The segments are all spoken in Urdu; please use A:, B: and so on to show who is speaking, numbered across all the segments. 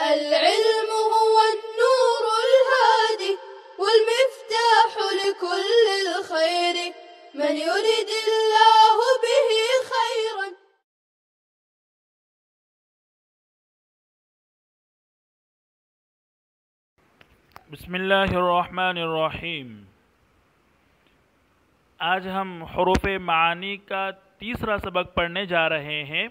A: العلم هو النور الهادي والمفتاح لكل الخير من يرد الله به خيرا.
B: بسم اللہ الرحمن الرحیم۔ آج ہم حروف معانی کا تیسرا سبق پڑھنے جا رہے ہیں۔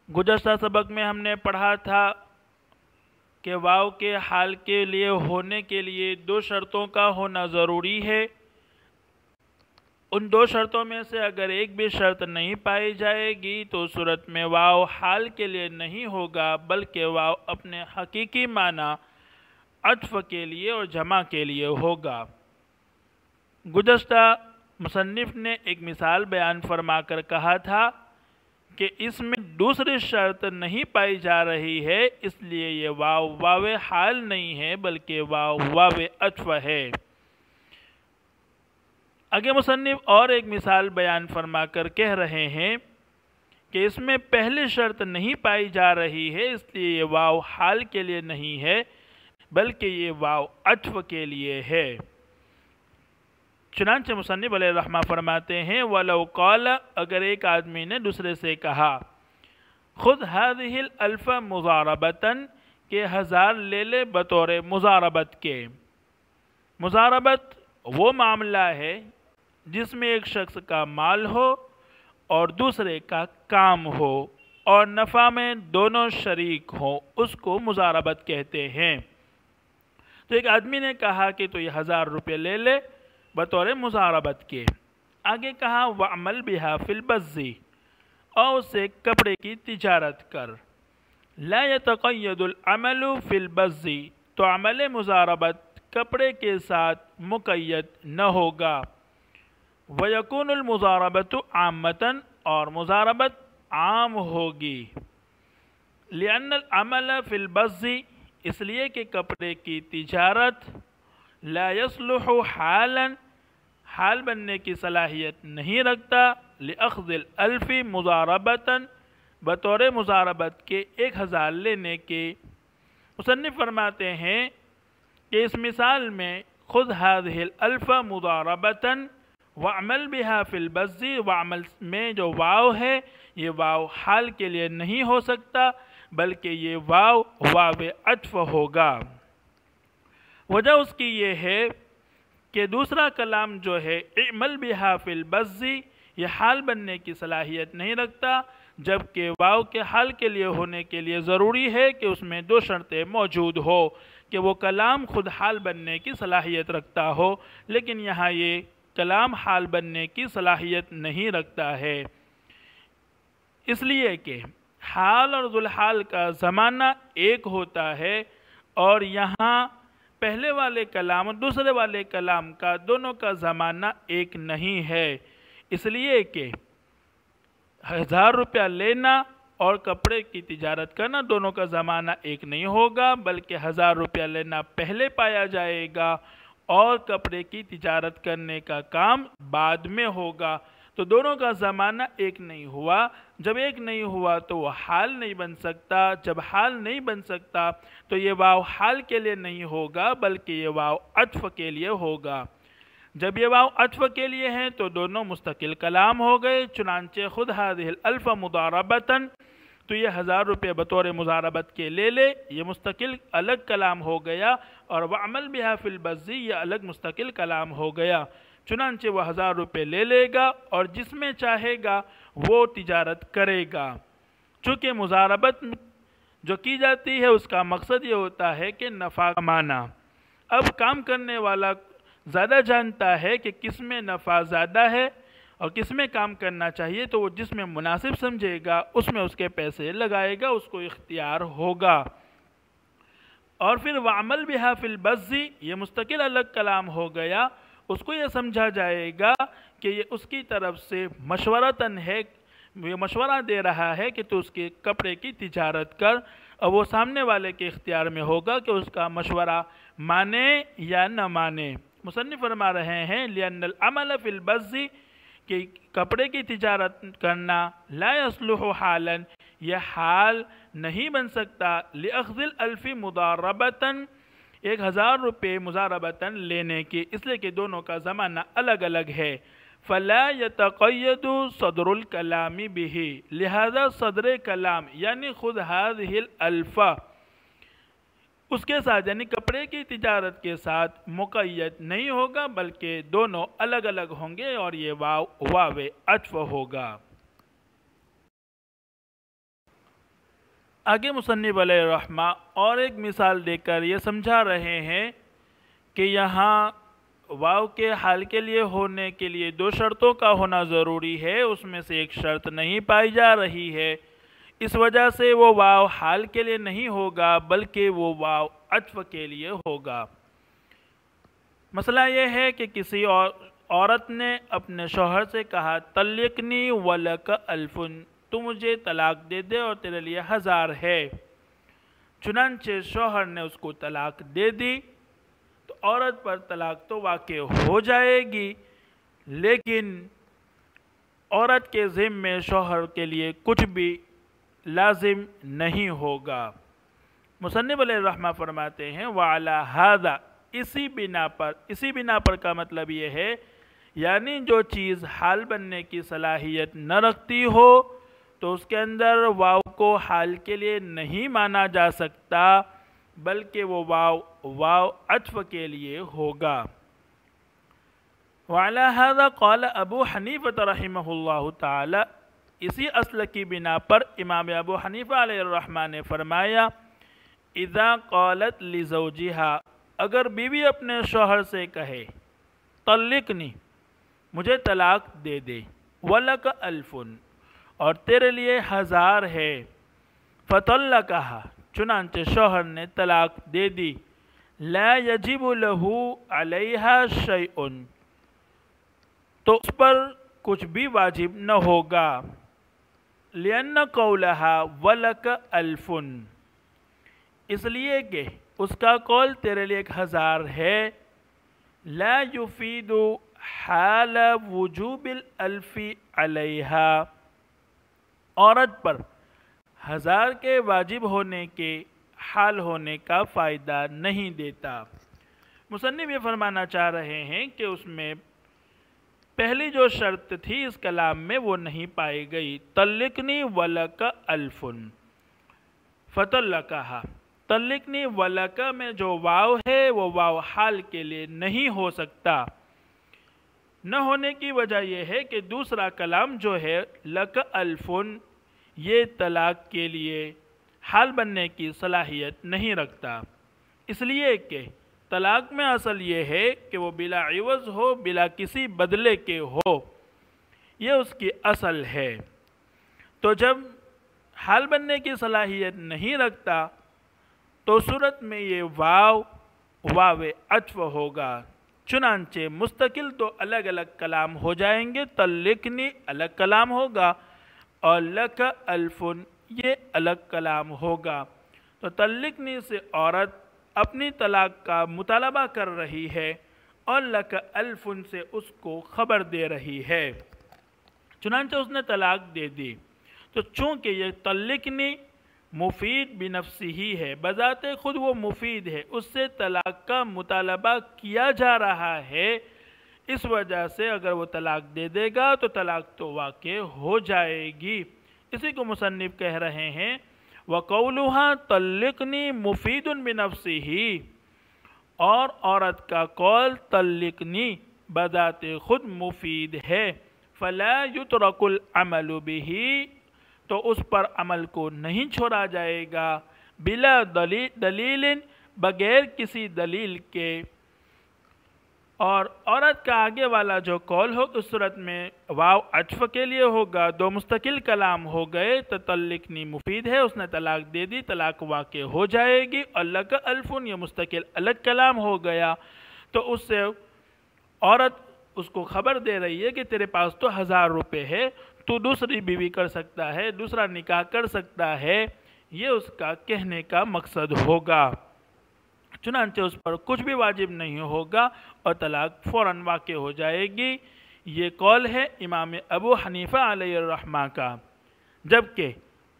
B: گزشتہ سبق میں ہم نے پڑھا تھا کہ واو کے حال کے لیے ہونے کے لیے دو شرطوں کا ہونا ضروری ہے۔ ان دو شرطوں میں سے اگر ایک بھی شرط نہیں پائی جائے گی تو اس صورت میں واو حال کے لیے نہیں ہوگا، بلکہ واو اپنے حقیقی معنی عطف کے لیے اور جمع کے لیے ہوگا۔ گزشتہ مصنف نے ایک مثال بیان فرما کر کہا تھا کہ اس میں دوسری شرط نہیں پائی جا رہی ہے، اس لیے یہ واو واو حال نہیں ہے بلکہ واو واو عطف ہے۔ آگے مصنف اور ایک مثال بیان فرما کر کہہ رہے ہیں کہ اس میں پہلی شرط نہیں پائی جا رہی ہے، اس لیے یہ واو حال کے لیے نہیں ہے بلکہ یہ واو عطف کے لیے ہے۔ چنانچہ مصنف علیہ الرحمہ فرماتے ہیں وَلَوْ قَالَ، اگر ایک آدمی نے دوسرے سے کہا خُذْ هَذِهِ الْأَلْفَ مُضَارَبَةً، کہ 1000 لے لے بطور مضاربت کے۔ مضاربت وہ معاملہ ہے جس میں ایک شخص کا مال ہو اور دوسرے کا کام ہو اور نفع میں دونوں شریک ہوں، اس کو مضاربت کہتے ہیں۔ تو ایک آدمی نے کہا کہ تو یہ 1000 روپے لے لے بطور مضاربت کے۔ آگے کہا وَعْمَلْ بِهَا فِي الْبَزِّ، اور اسے کپڑے کی تجارت کر۔ لَا يَتَقَيَّدُ الْعَمَلُ فِي الْبَزِّ، تو عمل مضاربت کپڑے کے ساتھ مقید نہ ہوگا۔ وَيَكُونُ الْمُضَارَبَةُ عَامَّةً، اور مضاربت عام ہوگی۔ لِأَنَّ الْعَمَلَ فِي الْبَزِّ، اس لیے کہ کپڑے کی تجارت لا يصلح حالا، حال بننے کی صلاحیت نہیں رکھتا، لأخذ الالف مضاربتا، بطور مضاربت کے 1000 لینے کے۔ مصنف فرماتے ہیں کہ اس مثال میں خذ هذه الالف مضاربتا وعمل بها في البز، وعمل میں جو واو ہے یہ واو حال کے لیے نہیں ہو سکتا بلکہ یہ واو واو عطف ہوگا۔ وجہ اس کی یہ ہے کہ دوسرا کلام جو ہے اعمل بها فی البز، یہ حال بننے کی صلاحیت نہیں رکھتا، جبکہ واو کے حال کے لیے ہونے کے لیے ضروری ہے کہ اس میں دو شرطیں موجود ہو کہ وہ کلام خود حال بننے کی صلاحیت رکھتا ہو، لیکن یہاں یہ کلام حال بننے کی صلاحیت نہیں رکھتا ہے، اس لیے کہ حال اور ذوالحال کا زمانہ ایک ہوتا ہے اور یہاں پہلے والے کلام اور دوسرے والے کلام کا دونوں کا زمانہ ایک نہیں ہے، اس لیے کہ 1000 روپیہ لینا اور کپڑے کی تجارت کرنا دونوں کا زمانہ ایک نہیں ہوگا، بلکہ 1000 روپیہ لینا پہلے پایا جائے گا اور کپڑے کی تجارت کرنے کا کام بعد میں ہوگا، تو دونوں کا زمانہ ایک نہیں ہوا۔ جب ایک نہیں ہوا تو وہ حال نہیں بن سکتا، جب حال نہیں بن سکتا تو یہ واو حال کے لیے نہیں ہوگا بلکہ یہ واو عطف کے لیے ہوگا۔ جب یہ واو عطف کے لیے ہیں تو دونوں مستقل کلام ہو گئے، چنانچہ خود هذه الالف مضاربتا، تو یہ 1000 روپے بطور مضاربت کے لے لے، یہ مستقل الگ کلام ہو گیا، اور وعمل بها فی البز، یہ الگ مستقل کلام ہو گیا۔ چنانچہ وہ 1000 روپے لے لے گا اور جس میں چاہے گا وہ تجارت کرے گا۔ چونکہ مضاربت جو کی جاتی ہے اس کا مقصد یہ ہوتا ہے کہ نفع کمانا۔ اب کام کرنے والا زیادہ جانتا ہے کہ کس میں نفع زیادہ ہے اور کس میں کام کرنا چاہیے، تو وہ جس میں مناسب سمجھے گا اس میں اس کے پیسے لگائے گا، اس کو اختیار ہوگا۔ اور پھر وعمل بها فی البز، یہ مستقل الگ کلام ہو گیا، اس کو یہ سمجھا جائے گا کہ یہ اس کی طرف سے مشورتاً ہے، یہ مشورہ دے رہا ہے کہ تو اس کے کپڑے کی تجارت کر، اور وہ سامنے والے کے اختیار میں ہوگا کہ اس کا مشورہ مانے یا نہ مانے۔ مصنف فرما رہے ہیں لِأَنَّ الْعَمَلَ فِي الْبَزِّ، کہ کپڑے کی تجارت کرنا لا يصلح حالاً، یہ حال نہیں بن سکتا لأخذ الألف مضاربتاً 1000 روپے مضاربتاً لینے کی، اس لیے کہ دونوں کا زمانہ الگ الگ ہے۔ فلا يتقید صدر الکلام به، لہذا صدر کلام یعنی خود هذه الالف اس کے ساتھ یعنی کپڑے کی تجارت کے ساتھ مقید نہیں ہوگا، بلکہ دونوں الگ الگ ہوں گے اور یہ واو عطف ہوگا۔ آگے مصنف علیہ الرحمہ اور ایک مثال دے کر یہ سمجھا رہے ہیں کہ یہاں واو کے حال کے لیے ہونے کے لیے 2 شرطوں کا ہونا ضروری ہے، اس میں سے ایک شرط نہیں پائی جا رہی ہے، اس وجہ سے وہ واو حال کے لیے نہیں ہوگا بلکہ وہ واو عطف کے لیے ہوگا۔ مسئلہ یہ ہے کہ کسی عورت نے اپنے شوہر سے کہا طلقنی ولک الف، تو مجھے طلاق دے دے اور تیرے لیے 1000 ہے۔ چنانچہ شوہر نے اس کو طلاق دے دی تو عورت پر طلاق تو واقع ہو جائے گی، لیکن عورت کے ذمے شوہر کے لیے کچھ بھی لازم نہیں ہوگا۔ مصنف علیہ الرحمہ فرماتے ہیں وَعَلَى هَذَا، اسی بنا پر کا مطلب یہ ہے یعنی جو چیز حال بننے کی صلاحیت نہ رکھتی ہو تو اس کے اندر واو کو حال کے لیے نہیں مانا جا سکتا بلکہ وہ واو عطف کے لیے ہوگا۔ وَعَلَى هَذَا قَالَ ابو حنیفہ رحمہ اللہ تعالی، اسی اصل کی بنا پر امام ابو حنیفہ علیہ الرحمہ نے فرمایا اذا قالت لزوجها، اگر بیوی اپنے شوہر سے کہے طلقنی، مجھے طلاق دے دے، ولک الف، اور تیرے لیے 1000 ہے، فطلقها، چنانچہ شوہر نے طلاق دے دی، لا یجب له علیہا شیء، تو اس پر کچھ بھی واجب نہ ہوگا، لأن قولها ولک الف، اس لیے کہ اس کا قول تیرے لیے 1000 ہے، لا یفید حال وجوب الالف علیہا، عورت پر 1000 کے واجب ہونے کے حال ہونے کا فائدہ نہیں دیتا۔ مصنف یہ فرمانا چاہ رہے ہیں کہ اس میں پہلی جو شرط تھی اس کلام میں وہ نہیں پائی گئی، طلقنی ولک الف، فطلقها، طلقنی ولک میں جو واو ہے وہ واو حال کے لیے نہیں ہو سکتا، نہ ہونے کی وجہ یہ ہے کہ دوسرا کلام جو ہے لک الف، یہ طلاق کے لیے حال بننے کی صلاحیت نہیں رکھتا، اس لیے کہ طلاق میں اصل یہ ہے کہ وہ بلا عوض ہو، بلا کسی بدلے کے ہو، یہ اس کی اصل ہے۔ تو جب حال بننے کی صلاحیت نہیں رکھتا تو صورت میں یہ واو عطف ہوگا، چنانچہ مستقل تو الگ الگ کلام ہو جائیں گے، طلقنی الگ کلام ہوگا اور لک الف یہ الگ کلام ہوگا۔ تو طلقنی سے عورت اپنی طلاق کا مطالبہ کر رہی ہے اور لک الف سے اس کو خبر دے رہی ہے، چنانچہ اس نے طلاق دے دی۔ تو چونکہ یہ طلقنی مفید بنفسی ہی ہے، بذات خود وہ مفید ہے، اس سے طلاق کا مطالبہ کیا جا رہا ہے، اس وجہ سے اگر وہ طلاق دے دے گا تو طلاق تو واقع ہو جائے گی۔ اسی کو مصنف کہہ رہے ہیں وَقَوْلُهَا طَلِّقْنِي مُفِيدٌ بِنَفْسِهِ، اور عورت کا قول طلقنی بذات خود مفید ہے، فَلَا يُتْرَكُ الْعَمَلُ بِهِ، تو اس پر عمل کو نہیں چھوڑا جائے گا، بلا دلیل، بغیر کسی دلیل کے، اور عورت کا آگے والا جو قول ہو اس صورت میں واو عطف کے لیے ہوگا، 2 مستقل کلام ہو گئے تو طلقنی مفید ہے، اس نے طلاق دے دی، طلاق واقع ہو جائے گی، اور لک الف یہ مستقل الگ کلام ہو گیا، تو اس سے عورت اس کو خبر دے رہی ہے کہ تیرے پاس تو 1000 روپے ہے، تو دوسری بیوی کر سکتا ہے، دوسرا نکاح کر سکتا ہے، یہ اس کا کہنے کا مقصد ہوگا، چنانچہ اس پر کچھ بھی واجب نہیں ہوگا اور طلاق فوراً واقع ہو جائے گی۔ یہ قول ہے امام ابو حنیفہ علیہ الرحمہ کا، جبکہ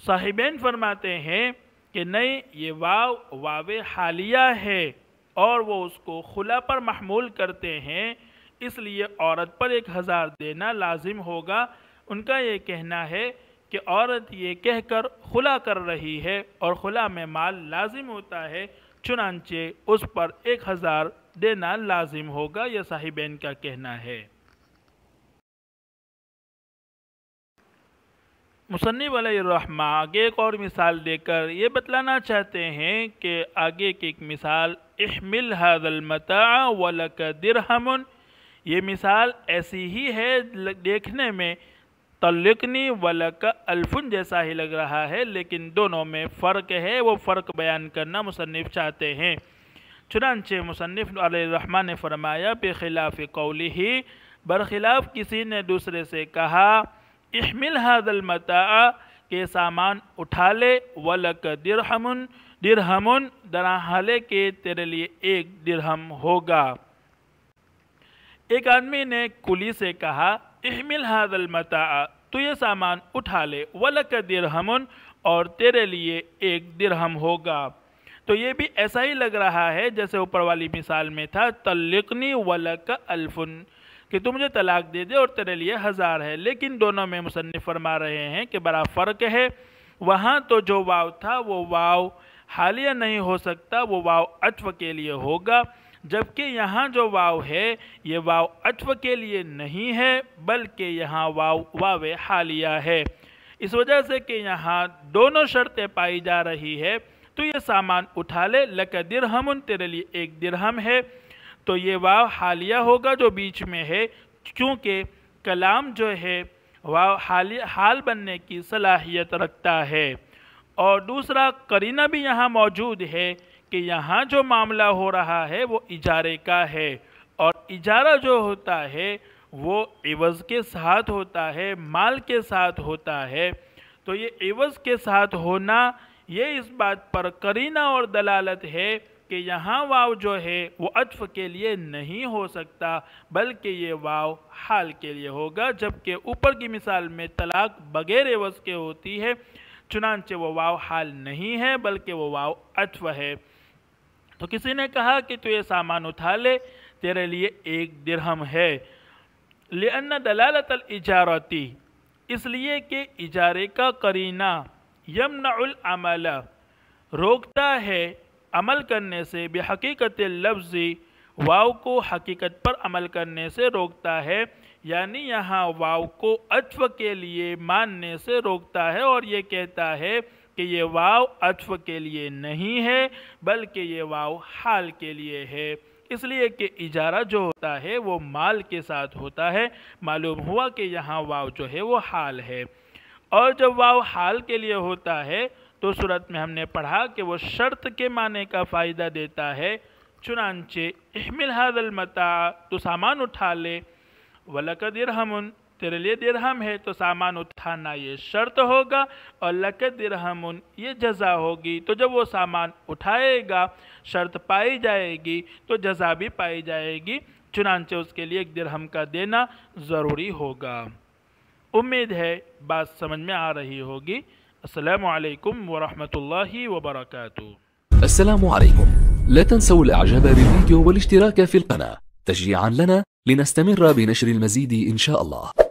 B: صاحبین فرماتے ہیں کہ نہیں، یہ واو حالیہ ہے اور وہ اس کو خلا پر محمول کرتے ہیں، اس لیے عورت پر 1000 دینا لازم ہوگا۔ ان کا یہ کہنا ہے کہ عورت یہ کہہ کر خلا کر رہی ہے اور خلا میں مال لازم ہوتا ہے، چنانچہ اس پر 1000 دینا لازم ہوگا، یہ صاحبین کا کہنا ہے۔ مصنف علیہ الرحمہ آگے ایک اور مثال دے کر یہ بتلانا چاہتے ہیں کہ آگے کی ایک مثال احمل هذا المتاع ولک درہم، یہ مثال ایسی ہی ہے، دیکھنے میں طلقنی ولک الف جیسا ہی لگ رہا ہے، لیکن دونوں میں فرق ہے، وہ فرق بیان کرنا مصنف چاہتے ہیں۔ چنانچہ مصنف علیہ الرحمہ نے فرمایا بخلاف قولہ، برخلاف کسی نے دوسرے سے کہا احمل هذا المتاع کہ سامان اٹھا لے، ولک درہم درحالے کے تیرے لیے 1 درہم ہوگا۔ ایک آدمی نے کلی سے کہا احمل هذا المتاع، تو یہ سامان اٹھا لے، ولک درہم اور تیرے لیے 1 درہم ہوگا۔ تو یہ بھی ایسا ہی لگ رہا ہے جیسے اوپر والی مثال میں تھا طلقنی ولک الف، کہ تو مجھے طلاق دے دے اور تیرے لیے 1000 ہے، لیکن دونوں میں مصنف فرما رہے ہیں کہ بڑا فرق ہے۔ وہاں تو جو واو تھا وہ واو حالیہ نہیں ہو سکتا، وہ واو عطف کے لیے ہوگا، جبکہ یہاں جو واو ہے یہ واو عطف کے لیے نہیں ہے بلکہ یہاں واو حالیہ ہے، اس وجہ سے کہ یہاں دونوں شرطیں پائی جا رہی ہے۔ تو یہ سامان اٹھا لے، لک درہم تیرے لیے 1 درہم ہے، تو یہ واو حالیہ ہوگا جو بیچ میں ہے، کیونکہ کلام جو ہے واو حال بننے کی صلاحیت رکھتا ہے۔ اور دوسرا قرینہ بھی یہاں موجود ہے کہ یہاں جو معاملہ ہو رہا ہے وہ اجارے کا ہے، اور اجارہ جو ہوتا ہے وہ عوض کے ساتھ ہوتا ہے، مال کے ساتھ ہوتا ہے۔ تو یہ عوض کے ساتھ ہونا یہ اس بات پر قرینہ اور دلالت ہے کہ یہاں واو جو ہے وہ عطف کے لیے نہیں ہو سکتا بلکہ یہ واو حال کے لیے ہوگا، جبکہ اوپر کی مثال میں طلاق بغیر عوض کے ہوتی ہے، چنانچہ وہ واو حال نہیں ہے بلکہ وہ واو عطف ہے۔ تو کسی نے کہا کہ تو یہ سامان اٹھا لے، تیرے لیے 1 درہم ہے، لأن دلالت الاجارتی، اس لیے کہ اجارے کا قرینہ یمنع العمل، روکتا ہے عمل کرنے سے، بحقیقت اللفظ، واو کو حقیقت پر عمل کرنے سے روکتا ہے، یعنی یہاں واو کو عطف کے لیے ماننے سے روکتا ہے اور یہ کہتا ہے کہ یہ واو عطف کے لیے نہیں ہے بلکہ یہ واو حال کے لیے ہے، اس لیے کہ اجارہ جو ہوتا ہے وہ مال کے ساتھ ہوتا ہے۔ معلوم ہوا کہ یہاں واو جو ہے وہ حال ہے، اور جب واو حال کے لیے ہوتا ہے تو صورت میں ہم نے پڑھا کہ وہ شرط کے معنی کا فائدہ دیتا ہے۔ چنانچہ احمل هذا المتاع، تو سامان اٹھا لے، ولک درہم، تیرے لیے درہم ہے، تو سامان اٹھانا یہ شرط ہوگا اور لک درہم یہ جزا ہوگی۔ تو جب وہ سامان اٹھائے گا شرط پائی جائے گی تو جزا بھی پائی جائے گی، چنانچہ اس کے لیے 1 درہم کا دینا ضروری ہوگا۔ امید ہے بات سمجھ میں آ رہی ہوگی۔ السلام علیکم ورحمۃ اللہ وبرکاتہ۔
C: السلام عليكم، لا تنسوا الاعجاب بالفيديو والاشتراك في القناة تشجيعا لنا لنستمر بنشر المزيد إن شاء الله.